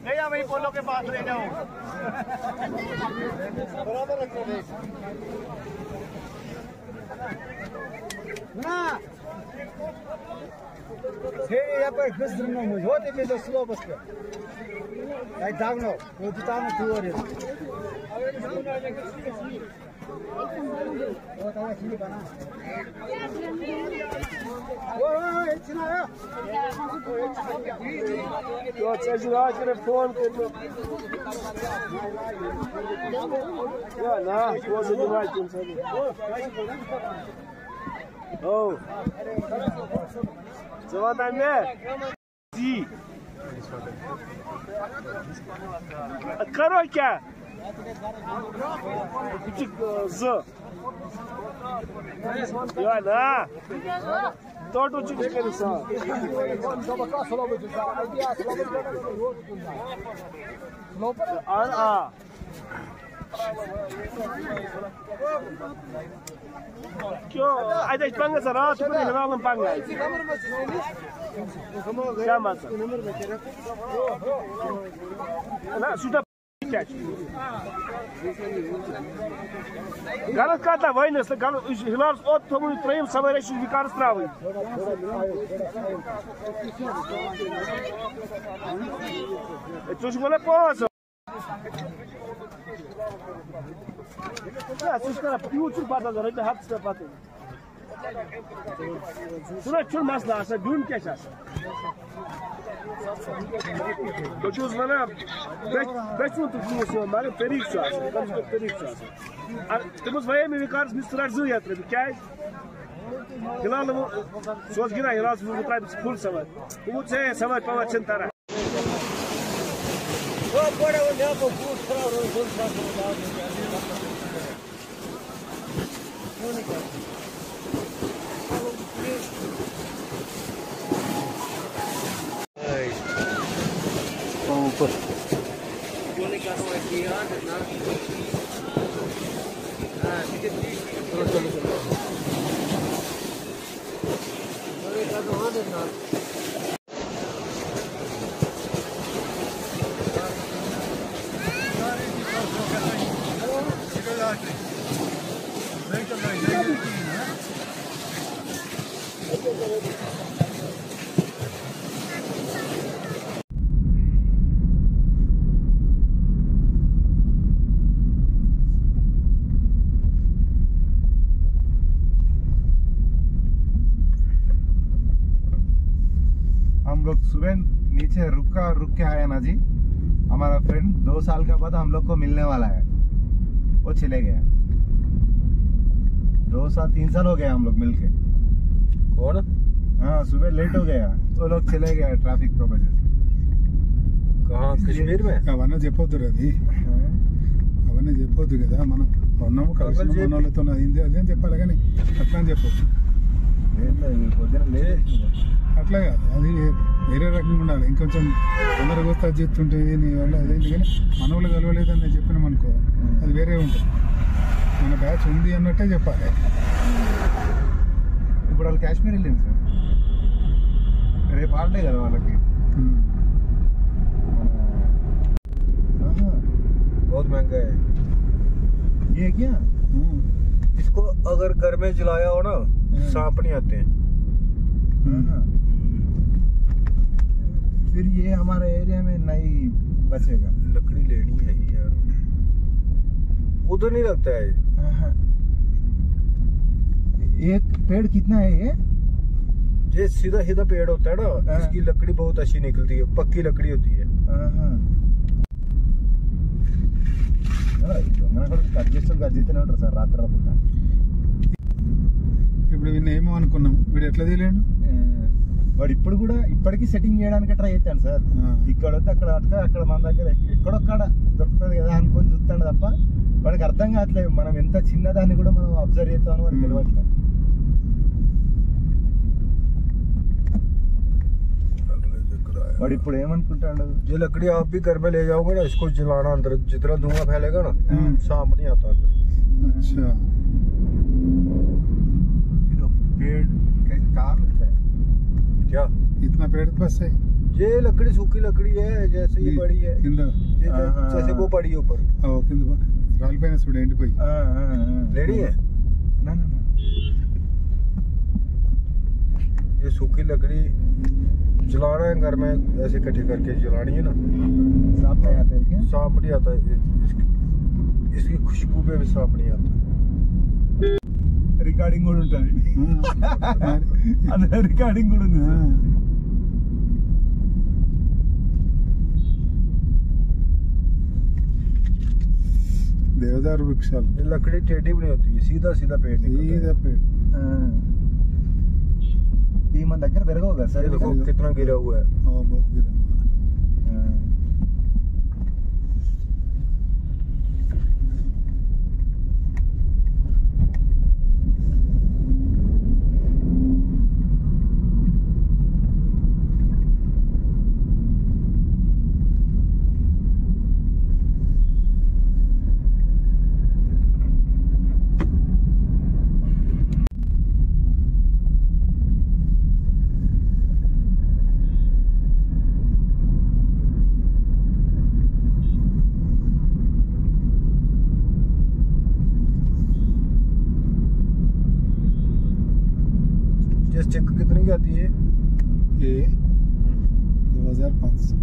ले जाओ भाई, पोलो के पास ले जाओ। बराबर रखो ना या पर खसरनो मुझे होते में तो स्लो बस पे आई दागनो वो दुकान में तू और ये वो तावा खिली बना ओ इतना है तो चजुआ करे फोन कर लो या ना वो से दुआ तुम सब ओ जवाब में जी करो क्या या ना तो चुके कर सा और क्यों आज पंगा सर रात को निकालना पंगा क्या मत ना सुधा गलत कथा वनस गलत हिलाल ओत थोमुन त्रेम सवारे विकार त्रावी तुझ बोले पहुंच सुस्करा फ्यूचर पता जरा हाथ से पता सुना चुन मसला आसा ढूंढ क्या चाह तो चूज बना बेचूं तो चूज मारे तरीक से आसा कम से तरीक से आसा तुमस वही में विकार मिस्टर जुया त्र क्या है हिलाल वो सोच गिरा हिलाल वो ट्राइब फुल समझ वो से समझ पावा चिंता वो बड़ा वो देखो फूट खरा और फुल समझ ऊपर हम लोग सुबह नीचे रुक के आया ना जी। हमारा फ्रेंड 2 साल के बाद हम लोग को मिलने वाला है, वो चले गया। 2 साल 3 साल हो गया हम लोग मिलके। कौन? हाँ, सुबह लेट हो गया, वो लोग चले गया ट्रैफिक की वजह से। कहाँ? कश्मीर में? అవన్నీ చెప్పొద్దు అది, అవన్నీ చెప్పొద్దు కదా, మనం ఉన్నాము కలిసి మన వాళ్ళతో అయింది అదే చెప్పాలి, కానీ అట్లా అని చెప్పొద్దు. అట్లా కాదు, అది వేరే రకంగా ఉండాలి. ఇంకొంచెం తొందరగా వస్తే అది చెప్తుంటుంది నీ వల్ల అదేంటి, కానీ మన వాళ్ళు కలవలేదని నేను చెప్పినాం అనుకో, అది వేరే ఉంటుంది. మన బ్యాచ్ ఉంది అన్నట్టే చెప్పాలి. ఇప్పుడు వాళ్ళు కాశ్మీర్ వెళ్ళింది సార్, రేపు హాలిడే కదా వాళ్ళకి। बहुत महंगा है ये क्या? इसको अगर घर में जलाया हो ना सांप नहीं आते हैं। फिर ये हमारे एरिया में नहीं बचेगा। लकड़ी लेनी है यार, उधर नहीं लगता है। एक पेड़ कितना है ये सीधा सीधा पेड़ होता है ना, इसकी लकड़ी बहुत अच्छी निकलती है, पक्की लकड़ी होती है। గర్జిస్తూనే ఉంటారు సార్ రాత్రి పూట। ఇప్పుడు వీడిని ఏమో అనుకున్నాం, వీడు ఎట్లా తెలియండు? వాడు ఇప్పుడు కూడా ఇప్పటికీ సెట్టింగ్ చేయడానికి ట్రై చేస్తాను సార్। ఇక్కడ వద్ద అక్కడ అక్కడ మన దగ్గర ఎక్కడొక్కడ దొరుకుతుంది కదా అనుకొని చూస్తాడు తప్ప వాడికి అర్థం కావట్లేదు మనం ఎంత చిన్నదాన్ని కూడా మనం అబ్జర్వ్ చేస్తామని వాడికి తెలియట్లేదు। వాడు ఇప్పుడు ఏమనుకుంటాడు, ये लकड़ी आप भी घर में ले जाओगे ना, इसको जलाना, अंदर जितना धुआं फैलेगा ना सांप नहीं आता अंदर। अच्छा, पेड़ कहाँ मिलता है क्या? इतना पेड़ बस है? ये लकड़ी सूखी लकड़ी है, जैसे ये बड़ी है కింద जैसे वो पड़ी है ऊपर కింద రాలిపోయిన చూడు ఎండిపోయి। लेनी है ना ना ना, ये सूखी लकड़ी जलाना है घर में, ऐसे इकट्ठी करके जलानी है ना। सांप नहीं आता है क्या? सांप नहीं आता, इसकी खुशबू पे भी सांप नहीं आता। రికార్డింగ్ కూడా ఉంటుంది, అదే రికార్డింగ్ కూడా ఉంది సార్। देवदार वृक्षाल, ये लकड़ी टेढ़ी भी नहीं होती है, सीधा सीधा पेड़ निकलता है। पेड़ ये मन దగ్గర పెరగవుగా సార్, देखो कितना गिरा हुआ है। बहुत गिरा हुआ। चेक कितने की आती है? ये 2500।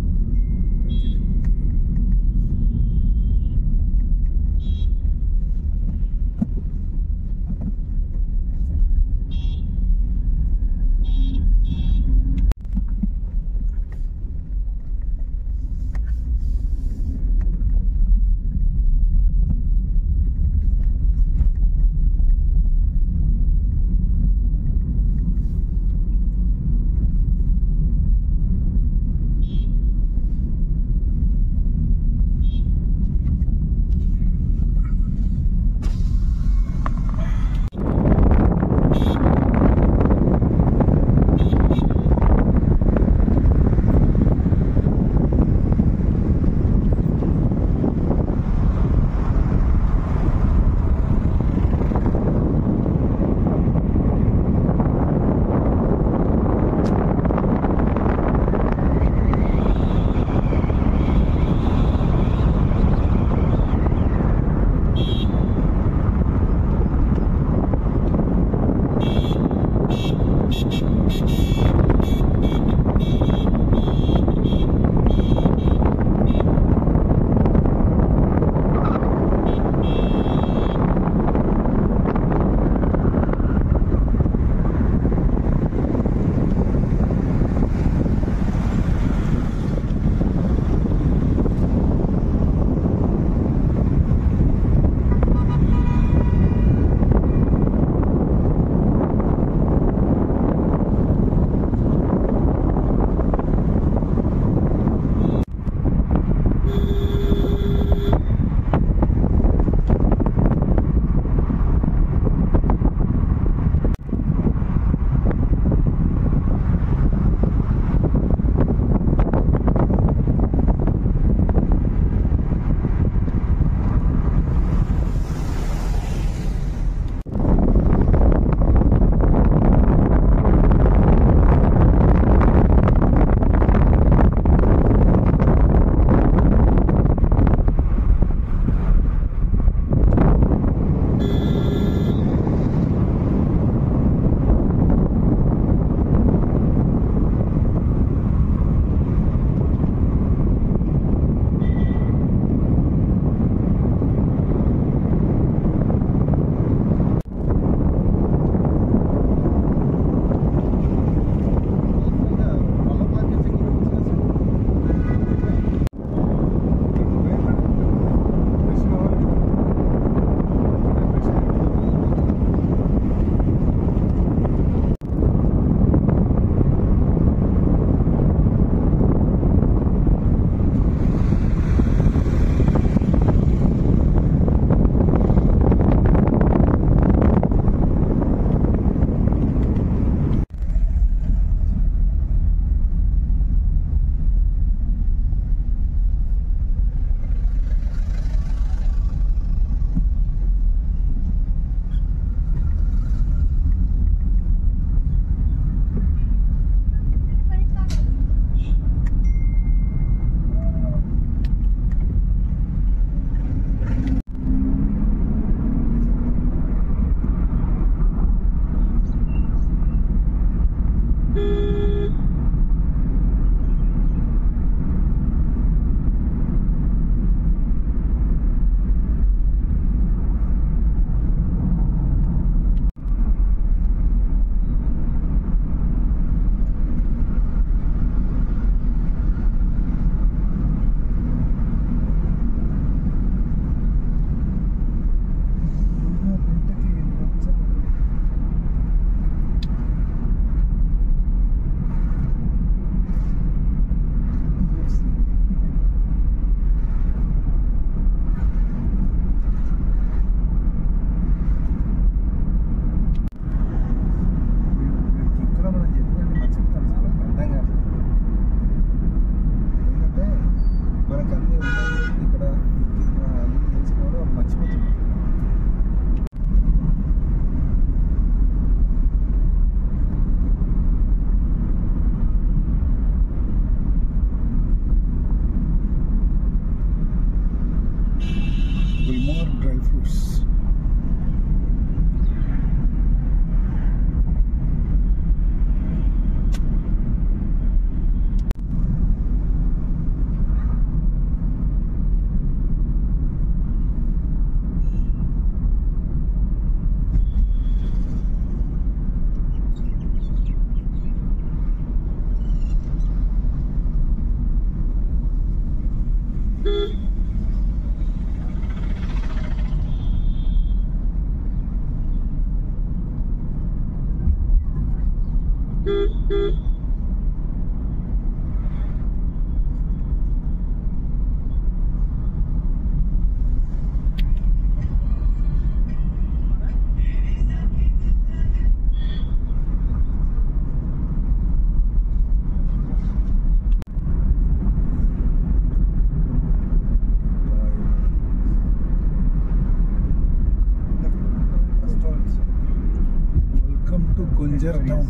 कुंजर टाउन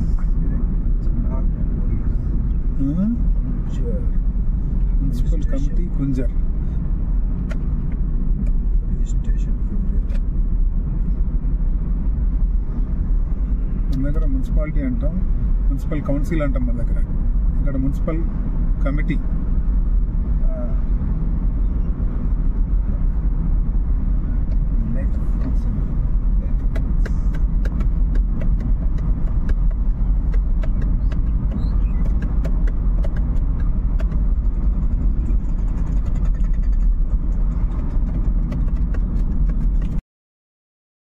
మున్సిపల్ కమిటీ కుంజర్ మన దగ్గర మున్సిపాలిటీ అంటాం, మున్సిపల్ కౌన్సిల్ అంటాం మన దగ్గర. ఇక్కడ మున్సిపల్ కమిటీ